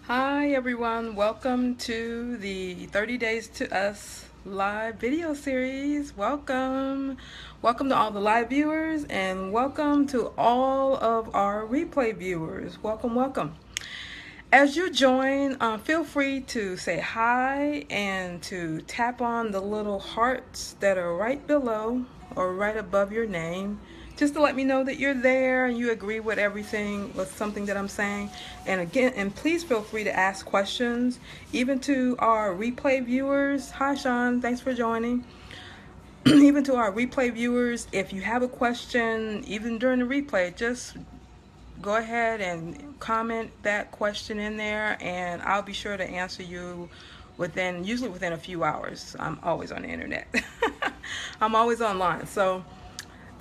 Hi everyone, welcome to the 30 Days to Us live video series. Welcome to all the live viewers and welcome to all of our replay viewers. Welcome. As you join, feel free to say hi and to tap on the little hearts that are right below or right above your name, just to let me know that you're there and you agree with everything, with something that I'm saying. And again, and please feel free to ask questions, even to our replay viewers. Hi Sean, thanks for joining. Even to our replay viewers, if you have a question, even during the replay, just go ahead and comment that question in there and I'll be sure to answer you usually within a few hours. I'm always on the internet. I'm always online. So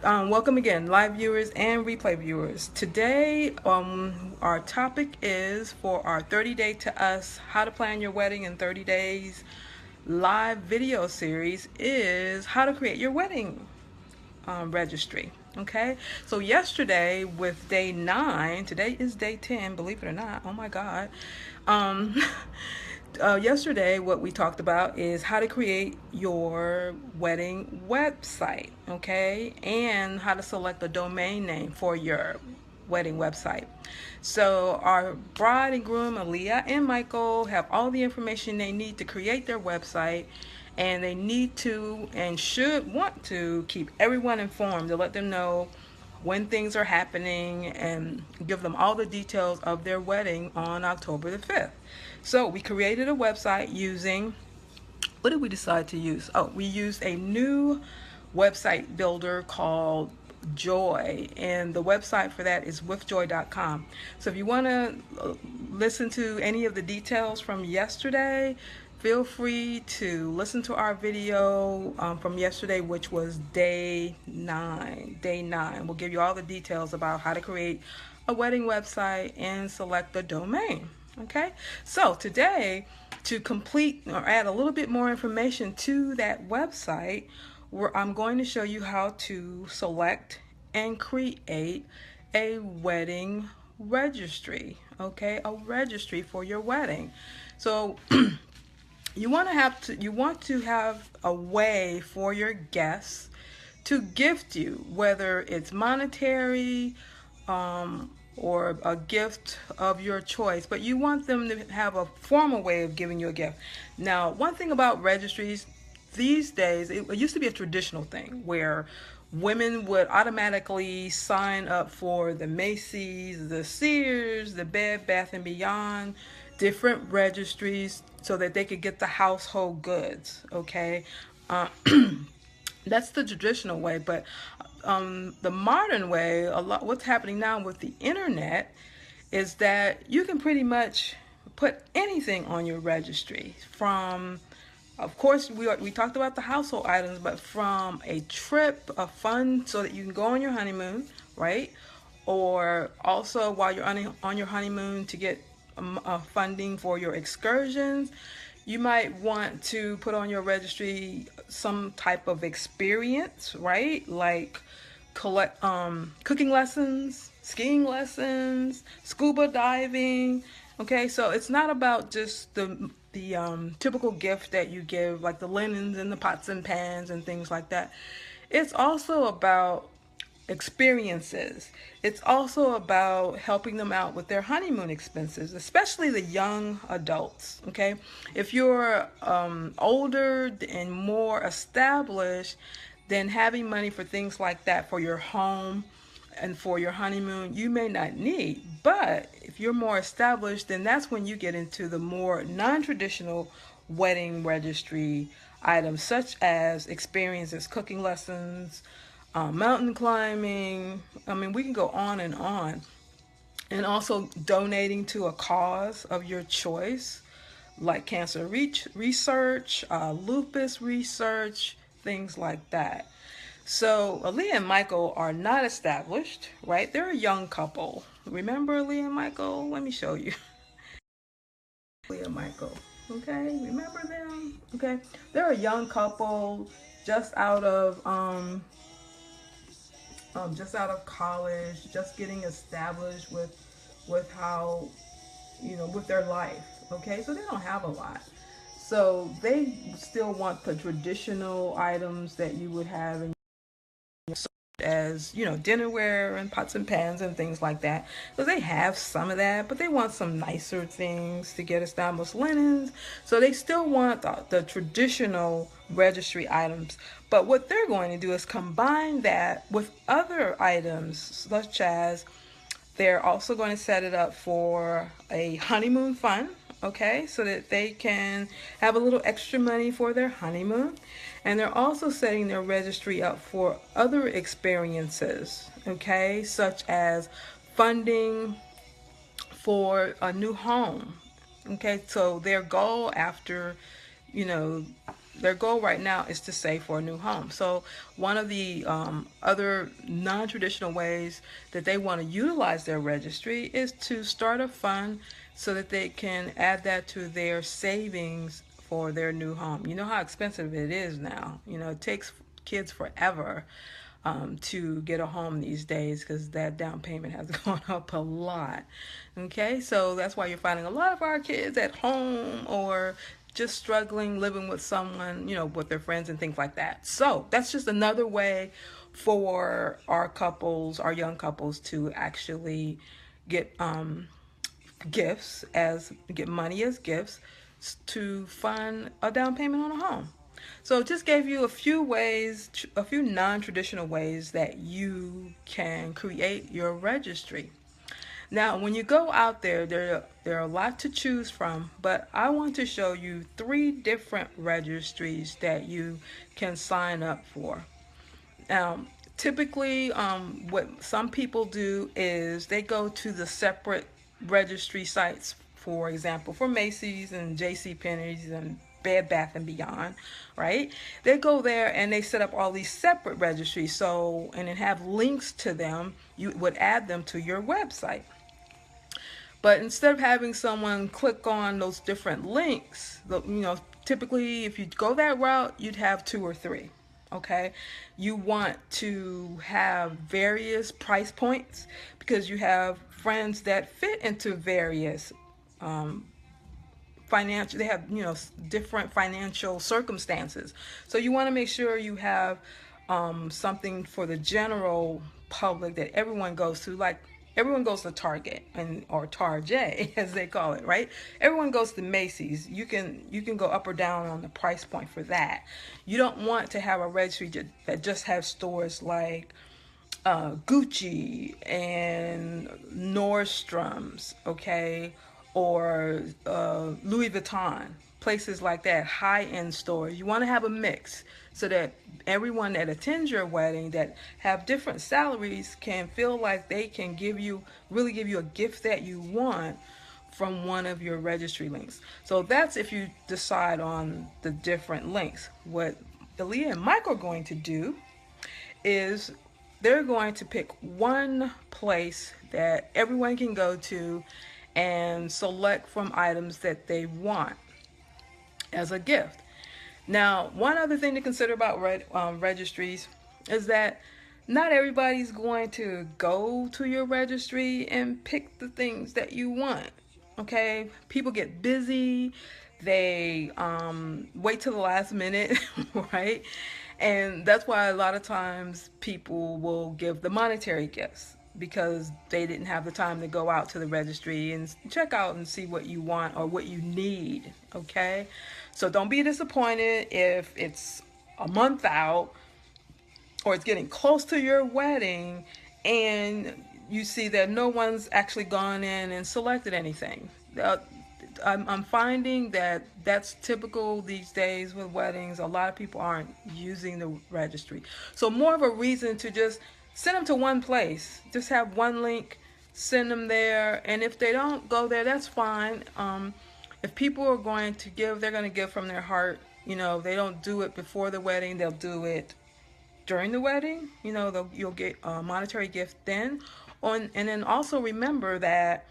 welcome again, live viewers and replay viewers. Today, our topic is for our 30 Day to Us, How to Plan Your Wedding in 30 Days live video series is how to create your wedding registry. Okay, so yesterday with day 9, today is day 10, believe it or not. Oh my God. Um, yesterday, what we talked about is how to create your wedding website, okay, and how to select a domain name for your wedding website. So our bride and groom, Aaliyah and Michael, have all the information they need to create their website, and they need to and should want to keep everyone informed to let them know when things are happening and give them all the details of their wedding on October the 5th. So we created a website using, what did we decide to use? Oh, we used a new website builder called Joy, and the website for that is withjoy.com. So if you want to listen to any of the details from yesterday, feel free to listen to our video from yesterday, which was day 9. Day 9. We'll give you all the details about how to create a wedding website and select the domain. Okay, so today, to complete or add a little bit more information to that website, I'm going to show you how to select and create a wedding registry. Okay, a registry for your wedding. So you want to have a way for your guests to gift you, whether it's monetary or a gift of your choice, but you want them to have a formal way of giving you a gift. Now, one thing about registries these days, it used to be a traditional thing where women would automatically sign up for the Macy's, the Sears, the Bed Bath and Beyond, different registries so that they could get the household goods. Okay, uh, that's the traditional way, but the modern way, what's happening now with the internet is that you can pretty much put anything on your registry. From, of course, we talked about the household items, but from a trip, a fun, so that you can go on your honeymoon, right? Or also while you're on your honeymoon to get funding for your excursions. You might want to put on your registry some type of experience, right? Like cooking lessons, skiing lessons, scuba diving. Okay, so it's not about just the typical gift that you give, like the linens and the pots and pans and things like that. It's also about experiences. It's also about helping them out with their honeymoon expenses, especially the young adults. Okay, if you're older and more established, then having money for things like that for your home and for your honeymoon you may not need. But if you're more established, then that's when you get into the more non-traditional wedding registry items, such as experiences, cooking lessons, mountain climbing. I mean, we can go on and on. And also donating to a cause of your choice, like cancer research, lupus research, things like that. So Aaliyah and Michael are not established, right? They're a young couple. Remember Aaliyah and Michael? Let me show you. Aaliyah and Michael. Okay, remember them? Okay, they're a young couple just out of college, just getting established with how with their life. Okay, so they don't have a lot. So they still want the traditional items that you would have in as dinnerware and pots and pans and things like that, because they have some of that, but they want some nicer things to get established linens. So they still want the traditional registry items, but what they're going to do is combine that with other items, such as they're also going to set it up for a honeymoon fund, okay, so that they can have a little extra money for their honeymoon. And they're also setting their registry up for other experiences, okay, such as funding for a new home. Okay, so their goal you know, their goal right now is to save for a new home. So one of the other non-traditional ways that they want to utilize their registry is to start a fund so that they can add that to their savings for their new home. You know how expensive it is now. It takes kids forever to get a home these days, because that down payment has gone up a lot. Okay, so that's why you're finding a lot of our kids at home or just struggling living with someone, with their friends and things like that. So that's just another way for our young couples, to actually get get money as gifts to fund a down payment on a home. So just gave you a few ways, a few non-traditional ways that you can create your registry. Now, when you go out there, there are a lot to choose from, but I want to show you 3 different registries that you can sign up for. Now, typically, what some people do is they go to the separate registry sites, for example, for Macy's and J.C. Penney's and Bed Bath and Beyond, right? They go there and they set up all these separate registries. So, and it have links to them. You would add them to your website. But instead of having someone click on those different links, typically if you go that route, you'd have 2 or 3. Okay, you want to have various price points because you have friends that fit into various financial, they have different financial circumstances. So you want to make sure you have something for the general public that everyone goes to, like everyone goes to Target or Target as they call it, right? Everyone goes to Macy's. You can go up or down on the price point for that. You don't want to have a registry that just has stores like Gucci and Nordstrom's, okay, or Louis Vuitton, places like that, high-end stores. You want to have a mix so that everyone that attends your wedding that have different salaries can feel like they can really give you a gift that you want from one of your registry links. So that's if you decide on the different links. What Aaliyah and Mike are going to do is they're going to pick one place that everyone can go to and select from items that they want as a gift. Now, one other thing to consider about registries is that not everybody's going to go to your registry and pick the things that you want. Okay, people get busy, they wait till the last minute, right? And that's why a lot of times people will give the monetary gifts because they didn't have the time to go out to the registry and check out and see what you want or what you need, okay? So don't be disappointed if it's a month out or it's getting close to your wedding and you see that no one's actually gone in and selected anything. I'm finding that that's typical these days with weddings. A lot of people aren't using the registry. So more of a reason to just send them to one place. Just have one link, send them there. And if they don't go there, that's fine. If people are going to give, they're going to give from their heart. They don't do it before the wedding. They'll do it during the wedding. You'll get a monetary gift then. And then also remember that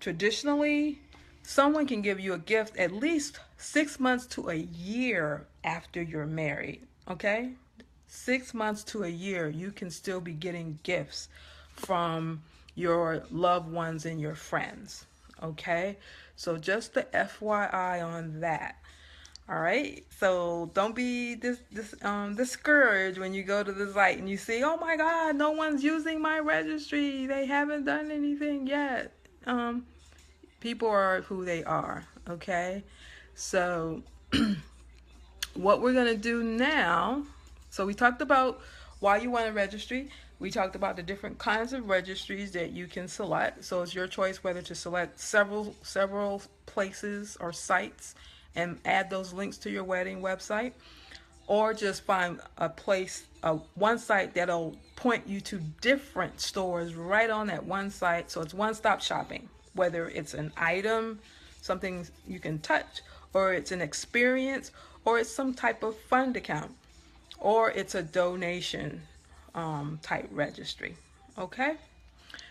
traditionally, someone can give you a gift at least 6 months to a year after you're married, okay? 6 months to a year, you can still be getting gifts from your loved ones and your friends. Okay, so just the FYI on that. All right, so don't be discouraged when you go to the site and you see, oh my God, no one's using my registry. They haven't done anything yet. People are who they are. Okay, so what we're gonna do now. So we talked about why you want a registry. We talked about the different kinds of registries that you can select. So it's your choice whether to select several places or sites and add those links to your wedding website, or just find a place, one site that'll point you to different stores right on that one site. So it's one-stop shopping, whether it's an item, something you can touch, or it's an experience, or it's some type of fund account, or it's a donation type registry. Okay,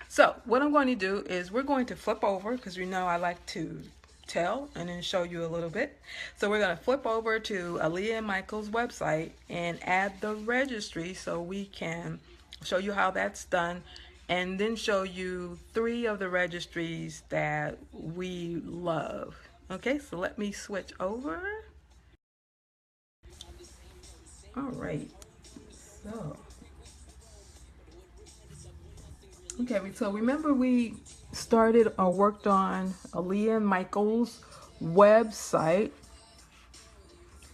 so what I'm going to do is we're going to flip over, because you know I like to tell and then show you a little bit. So we're going to flip over to Aaliyah and Michael's website and add the registry so we can show you how that's done, and then show you 3 of the registries that we love. Okay, so let me switch over. All right, so okay, so remember we started or worked on Aaliyah and Michael's website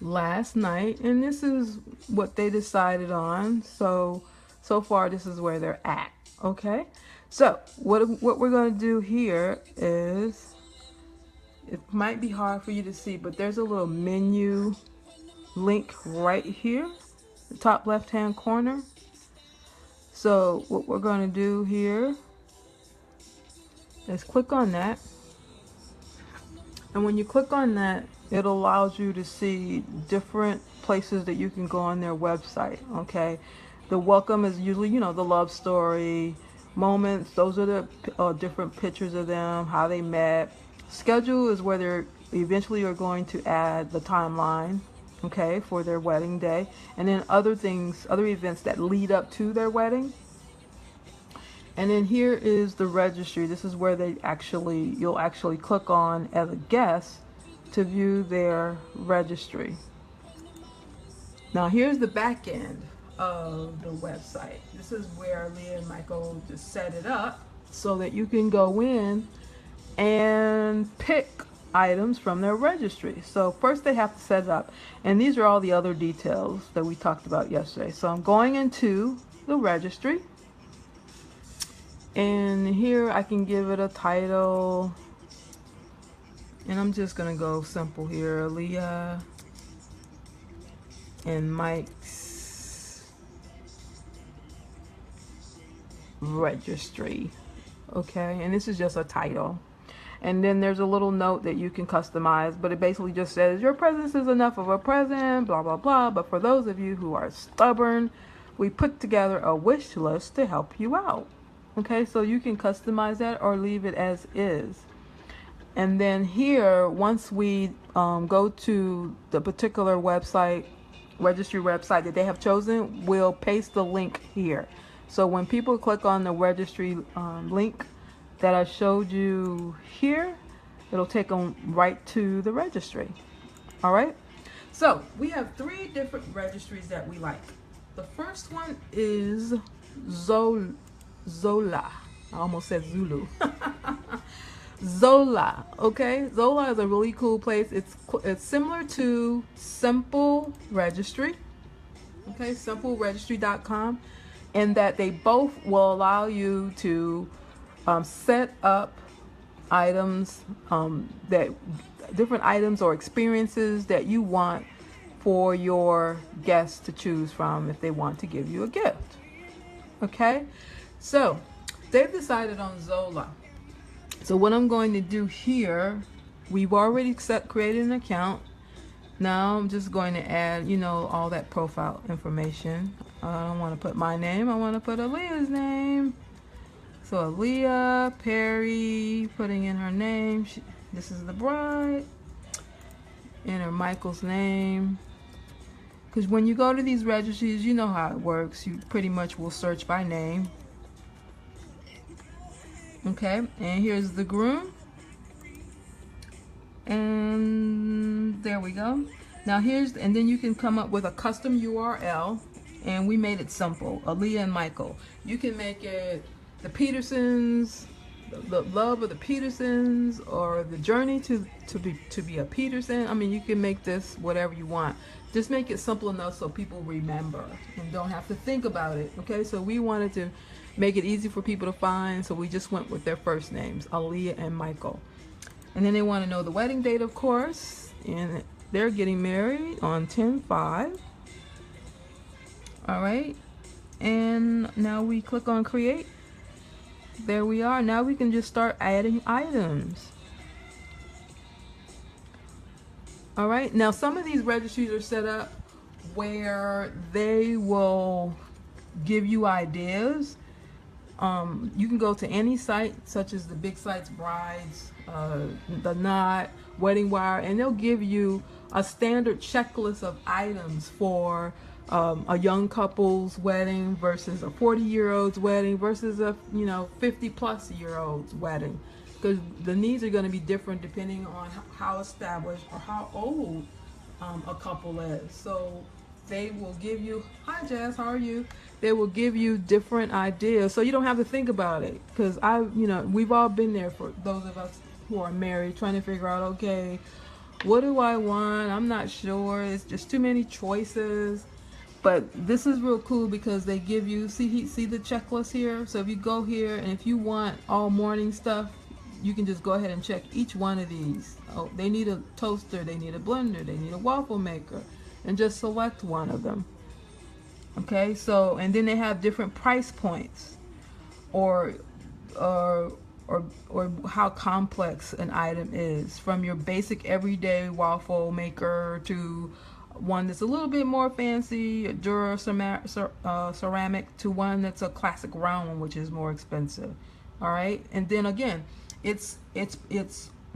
last night, and this is what they decided on. So far this is where they're at. Okay, so what we're going to do here is, it might be hard for you to see, but there's a little menu link right here, the top left hand corner. So what we're going to do here is click on that, and when you click on that, it allows you to see different places that you can go on their website. Okay, the welcome is usually, you know, the love story, moments, those are the different pictures of them, how they met. Schedule is where they're eventually are going to add the timeline, okay, for their wedding day, and then other things, other events that lead up to their wedding. And then here is the registry. This is where you'll actually click on as a guest to view their registry. Now here's the back end of the website. This is where Leah and Michael just set it up so that you can go in and pick items from their registry. So first they have to set it up, and these are all the other details that we talked about yesterday. So I'm going into the registry, and here I can give it a title, and I'm just gonna go simple here, Leah and Mike's registry. Okay, and this is just a title. And then there's a little note that you can customize, but it basically just says your presence is enough of a present, blah blah blah. But for those of you who are stubborn, we put together a wish list to help you out. Okay, so you can customize that or leave it as is. And then here, once we go to the particular website, registry website that they have chosen, we'll paste the link here. So when people click on the registry link that I showed you here, it'll take them right to the registry. All right, so we have 3 different registries that we like. The first one is Zola. I almost said Zulu. Zola. Okay, Zola is a really cool place. It's similar to Simple Registry. Okay, simpleregistry.com, in that they both will allow you to set up items, that different items or experiences that you want for your guests to choose from if they want to give you a gift. Okay, so they've decided on Zola. So what I'm going to do here, we've already created an account. Now I'm just going to add, you know, all that profile information. I don't want to put my name. I want to put Aaliyah's name. So Aaliyah Perry, putting in her name. This is the bride. Enter Michael's name. Because when you go to these registries, you know how it works. You pretty much will search by name. Okay, and here's the groom. And there we go. Now and then you can come up with a custom URL, and we made it simple. Aaliyah and Michael. You can make it the Petersons, the love of the Petersons, or the journey to be a Peterson. I mean, you can make this whatever you want. Just make it simple enough so people remember and don't have to think about it. Okay, so we wanted to make it easy for people to find, so we just went with their first names, Aaliyah and Michael. And then they want to know the wedding date, of course, and they're getting married on 10/5. All right, and now we click on create. There we are. Now we can just start adding items. All right, now some of these registries are set up where they will give you ideas. You can go to any site, such as the big sites, Brides, The Knot, Wedding Wire, and they'll give you a standard checklist of items for a young couple's wedding versus a 40-year-old's wedding versus a 50-plus-year-old's wedding, because the needs are going to be different depending on how established or how old a couple is. So they will give you, hi Jazz, how are you? They will give you different ideas, so you don't have to think about it. Because we've all been there, for those of us who are married, trying to figure out, okay, what do I want? I'm not sure. It's just too many choices. But this is real cool because they give you, see the checklist here. So if you go here and if you want all morning stuff, you can just go ahead and check each one of these. Oh, they need a toaster, they need a blender, they need a waffle maker, and just select one of them. Okay, so and then they have different price points, or how complex an item is, from your basic everyday waffle maker to one that's a little bit more fancy, Dura ceramic, to one that's a classic round one, which is more expensive. All right, and then again, it's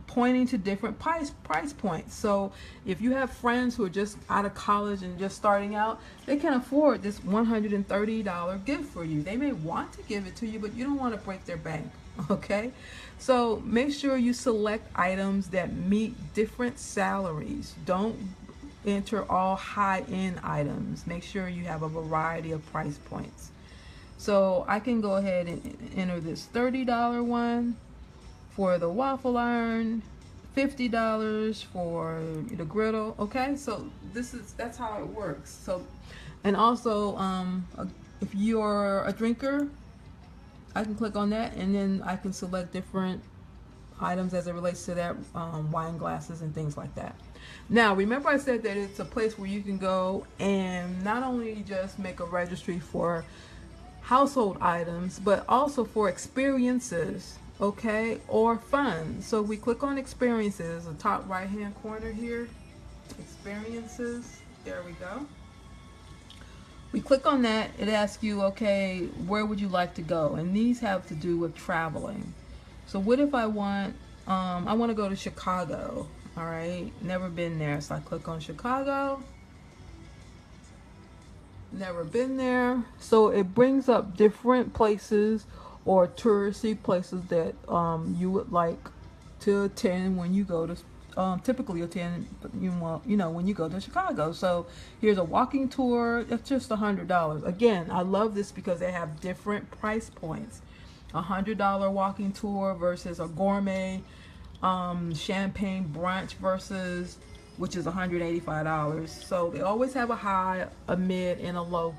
pointing to different price points. So if you have friends who are just out of college and just starting out, they can afford this $130 gift for you. They may want to give it to you, but you don't want to break their bank. Okay, so make sure you select items that meet different salaries. Don't enter all high-end items. Make sure you have a variety of price points. So I can go ahead and enter this $30 one for the waffle iron, $50 for the griddle. Okay, so that's how it works. So, and also if you're a drinker, I can click on that, and then I can select different items as it relates to that, wine glasses and things like that. Now remember, I said that it's a place where you can go and not only just make a registry for household items, but also for experiences, okay, or fun. So we click on experiences, the top right hand corner here, experiences, there we go. We click on that, it asks you, okay, where would you like to go? And these have to do with traveling. So what if I want to go to Chicago? All right, never been there, so I click on Chicago. Never been there. So it brings up different places or touristy places that you would like to attend when you go to typically attend when you go to Chicago. So here's a walking tour. That's just $100. Again, I love this because they have different price points. $100 walking tour versus a gourmet champagne brunch versus, which is $185. So they always have a high, a mid, and a low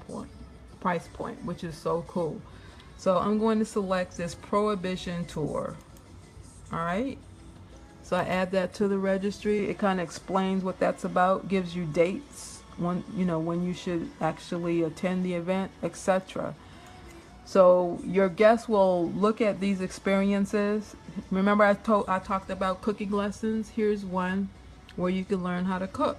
price point, which is so cool. So I'm going to select this Prohibition tour. All right, so I add that to the registry. It kind of explains what that's about, gives you dates, when you should actually attend the event, etc. So your guests will look at these experiences. Remember I talked about cooking lessons. Here's one where you can learn how to cook.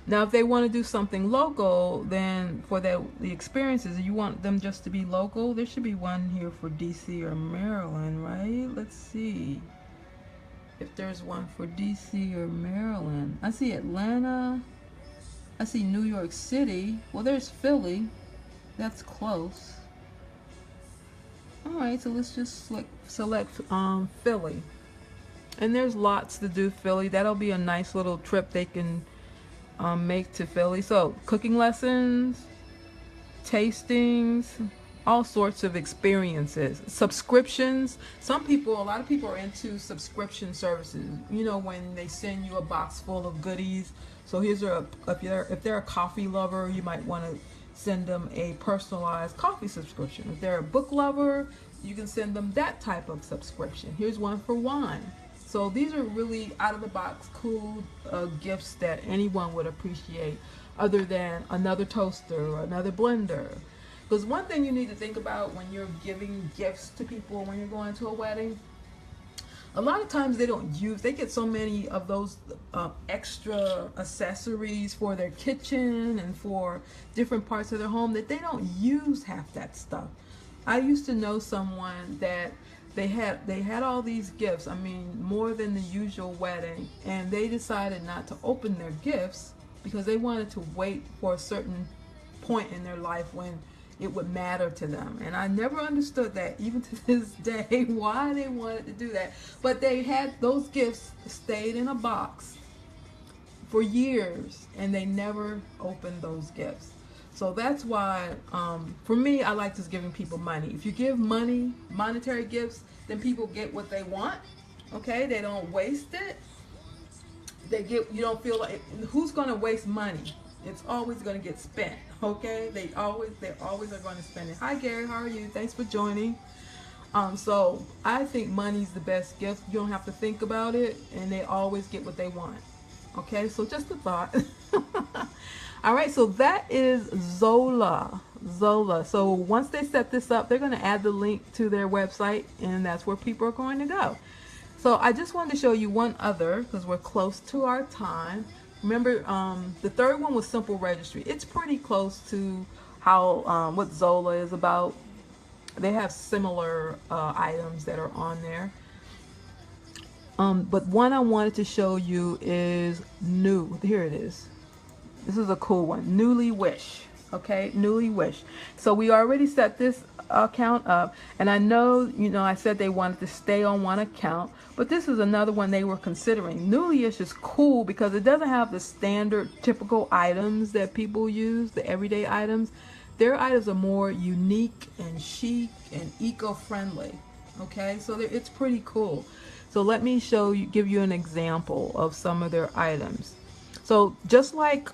Now if they want to do something local, then for the experiences, you want them just to be local, there should be one here for DC or Maryland, right? Let's see if there's one for DC or Maryland. I see Atlanta, I see New York City. Well, there's Philly, that's close. All right, so let's just select Philly. And there's lots to do Philly. That'll be a nice little trip they can make to Philly. So cooking lessons, tastings, all sorts of experiences, subscriptions. A lot of people are into subscription services. You know, when they send you a box full of goodies. So if they're a coffee lover, you might want to send them a personalized coffee subscription. If they're a book lover, you can send them that type of subscription. Here's one for wine. So these are really out of the box, cool gifts that anyone would appreciate, other than another toaster or another blender. Because one thing you need to think about when you're giving gifts to people when you're going to a wedding, a lot of times they get so many of those extra accessories for their kitchen and for different parts of their home that they don't use half that stuff. I used to know someone that they had all these gifts, I mean more than the usual wedding, and they decided not to open their gifts because they wanted to wait for a certain point in their life when it would matter to them. And I never understood that, even to this day, why they wanted to do that. But they had those gifts stayed in a box for years and they never opened those gifts. So that's why, for me, I like just giving people money. If you give money, monetary gifts, then people get what they want. Okay, they don't waste it. You don't feel like, who's going to waste money? It's always going to get spent. Okay, they always are going to spend it. Hi Gary, how are you? Thanks for joining. So I think money's the best gift. You don't have to think about it, and they always get what they want. Okay, so just a thought. All right, so that is Zola. So once they set this up, they're going to add the link to their website, and that's where people are going to go. So I just wanted to show you one other because we're close to our time. Remember, the third one was Simple Registry. It's pretty close to how what Zola is about. They have similar items that are on there. But one I wanted to show you is new. Here it is. This is a cool one. Newly Wish. Okay, Newly Wish. So we already set this account up, and I know, I said they wanted to stay on one account, but this is another one they were considering. Newly Wish is cool because it doesn't have the standard typical items that people use, the everyday items. Their items are more unique and chic and eco-friendly. Okay, so it's pretty cool. So let me give you an example of some of their items. So just like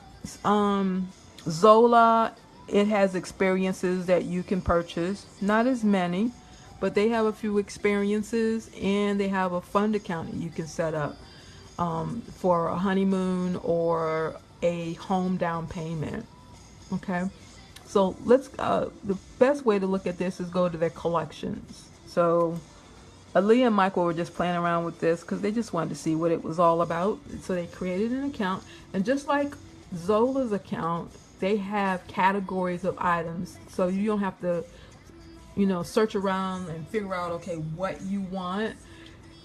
Zola, it has experiences that you can purchase, not as many, but they have a few experiences, and they have a fund account that you can set up for a honeymoon or a home down payment. Okay, so the best way to look at this is go to their collections. So Aaliyah and Michael were just playing around with this because they just wanted to see what it was all about. So they created an account, and just like Zola's account, they have categories of items, so you don't have to search around and figure out what you want.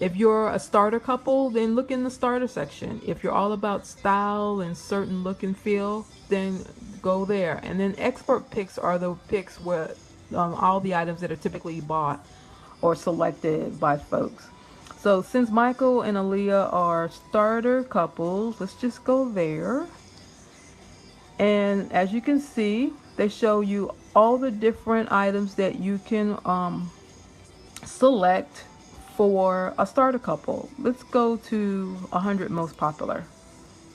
If you're a starter couple, then look in the starter section. If you're all about style and certain look and feel, then go there. And then expert picks are the picks where all the items that are typically bought or selected by folks. So since Michael and Aaliyah are starter couples, let's just go there. And as you can see, they show you all the different items that you can select for a starter couple. Let's go to 100 most popular,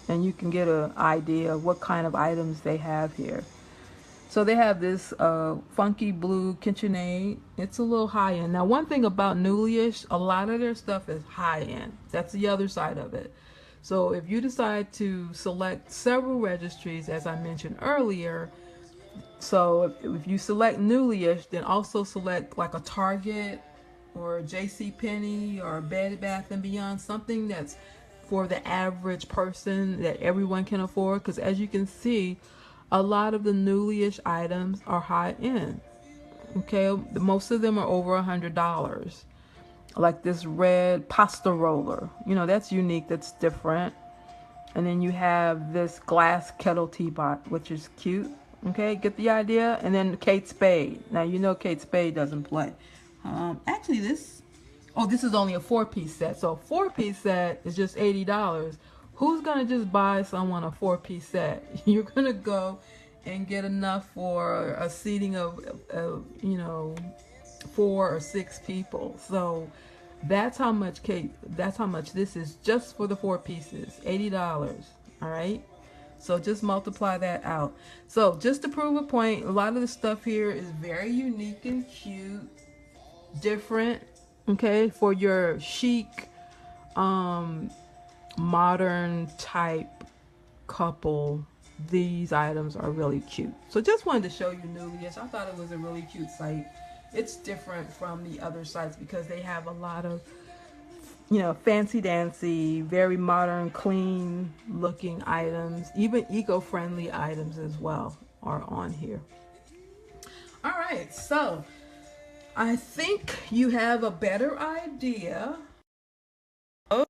and you can get an idea of what kind of items they have here. So they have this funky blue KitchenAid. It's a little high-end. Now, one thing about Newly-ish, a lot of their stuff is high-end. That's the other side of it. So if you decide to select several registries, as I mentioned earlier, so if you select Newly-ish, then also select like a Target or JCPenney or Bed Bath & Beyond, something that's for the average person that everyone can afford. Because as you can see, a lot of the Newly-ish items are high-end. Okay, most of them are over $100. Like this red pasta roller, that's unique, that's different. And then you have this glass kettle teapot, which is cute. Okay, get the idea. And then Kate Spade. Now Kate Spade doesn't play. Actually, this is only a 4-piece set. So a 4-piece set is just $80. Who's gonna just buy someone a 4-piece set? You're gonna go and get enough for a seating of, 4 or 6 people. So that's how much cake. That's how much this is just for the 4 pieces. $80. All right. So just multiply that out. So just to prove a point, a lot of the stuff here is very unique and cute, different. Okay, for your chic, modern type couple, these items are really cute. So just wanted to show you Nulius. I thought it was a really cute site. It's different from the other sites because they have a lot of, fancy dancy, very modern, clean looking items. Even eco-friendly items as well are on here. All right, so I think you have a better idea of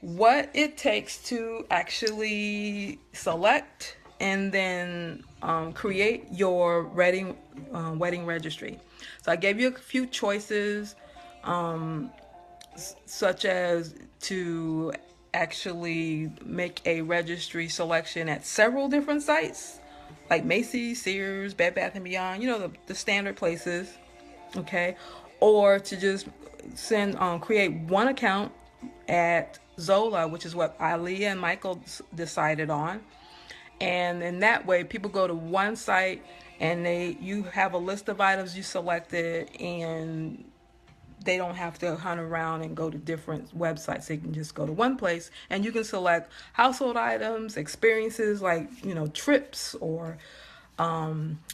what it takes to actually select and then create your wedding registry. So I gave you a few choices, such as to actually make a registry selection at several different sites, like Macy's, Sears, Bed Bath & Beyond, the standard places, okay? Or to just create one account at Zola, which is what Aliyah and Michael decided on. And in that way, people go to one site and you have a list of items you selected, and they don't have to hunt around and go to different websites. They can just go to one place, and you can select household items, experiences like, trips or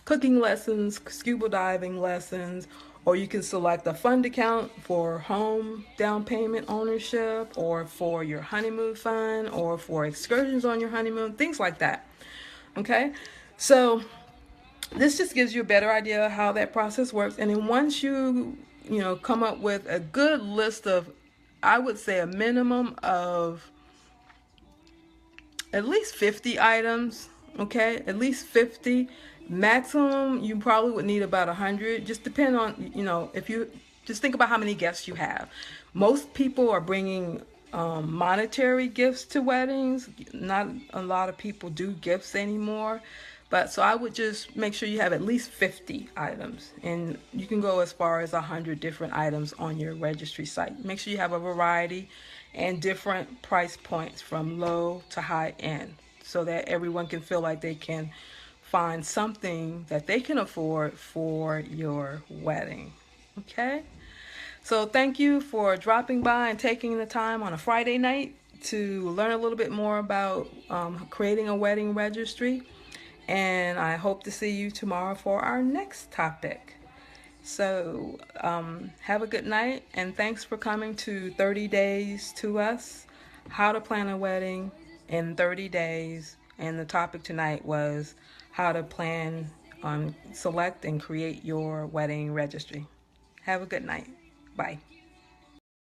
cooking lessons, scuba diving lessons, or you can select a fund account for home down payment ownership, or for your honeymoon fund, or for excursions on your honeymoon, things like that. Okay, so this just gives you a better idea of how that process works. And then once you come up with a good list of, I would say a minimum of at least 50 items, okay, at least 50. Maximum, you probably would need about 100. Just depend on, if you just think about how many guests you have. Most people are bringing monetary gifts to weddings. Not a lot of people do gifts anymore. But so I would just make sure you have at least 50 items, and you can go as far as 100 different items on your registry site. Make sure you have a variety and different price points from low to high end, so that everyone can feel like they can find something that they can afford for your wedding. Okay? So thank you for dropping by and taking the time on a Friday night to learn a little bit more about creating a wedding registry. And I hope to see you tomorrow for our next topic. So have a good night, and thanks for coming to 30 Days to Us, how to plan a wedding in 30 days. And the topic tonight was how to plan, select and create your wedding registry. Have a good night. Bye.